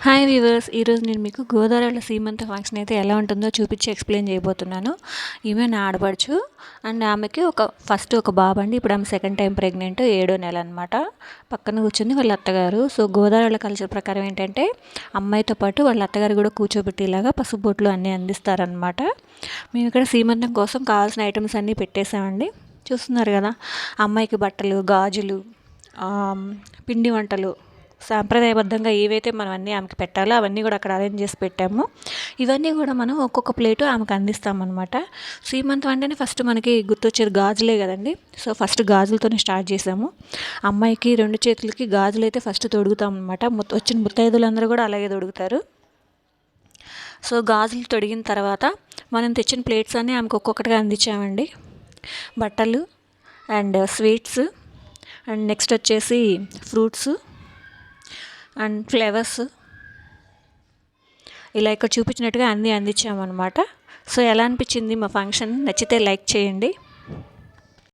Hi weavers, ఈరోజు నేను మీకు గోదావరిలో సీమంత ఫంక్షన్ అయితే ఎలా ఉంటుందో చూపించి ఎక్స్ప్లెయిన్ చేయబోతున్నాను. ఈమె నా ఆడపడుచు అండ్ ఆమెకి ఫస్ట్ ఒక బాబు అండి. ఇప్పుడు ఆమె సెకండ్ టైం ప్రెగ్నెంట్, 7వ నెల అనమాట. పక్కన కూర్చుంది వాళ్ళ అత్తగారు. సో గోదావరిలో కల్చర్ ప్రకారం ఏంటంటే అమ్మాయితో పాటు వాళ్ళ అత్తగారు కూడా కూర్చోబెట్టేలాగా పసుపు బొట్లు అన్నీ అందిస్తారనమాట. మేము ఇక్కడ సీమంతం కోసం కావాల్సిన ఐటమ్స్ అన్నీ పెట్టేసామండి. చూస్తున్నారు కదా, అమ్మాయికి బట్టలు, గాజులు, పిండి వంటలు, సాంప్రదాయబద్ధంగా ఏవైతే మనం అన్నీ ఆమెకి పెట్టాలో అవన్నీ కూడా అక్కడ అరేంజ్ చేసి పెట్టాము. ఇవన్నీ కూడా మనం ఒక్కొక్క ప్లేటు ఆమెకు అందిస్తామన్నమాట. సీమంతం అంటేనే ఫస్ట్ మనకి గుర్తొచ్చేది గాజులే కదండి. సో ఫస్ట్ గాజులతోనే స్టార్ట్ చేసాము. అమ్మాయికి 2 చేతులకి గాజులు అయితే ఫస్ట్ తొడుగుతాం అనమాట. వచ్చిన ముత్తైదులందరూ కూడా అలాగే తొడుగుతారు. సో గాజులు తొడిగిన తర్వాత మనం తెచ్చిన ప్లేట్స్ అన్నీ ఆమెకు ఒక్కొక్కటిగా అందించామండి. బట్టలు అండ్ స్వీట్స్ అండ్ నెక్స్ట్ వచ్చేసి ఫ్రూట్స్ అండ్ ఫ్లేవర్స్, ఇలా ఇక్కడ చూపించినట్టుగా అన్నీ అందించామన్నమాట. సో ఎలా అనిపించింది మా ఫంక్షన్? నచ్చితే లైక్ చేయండి.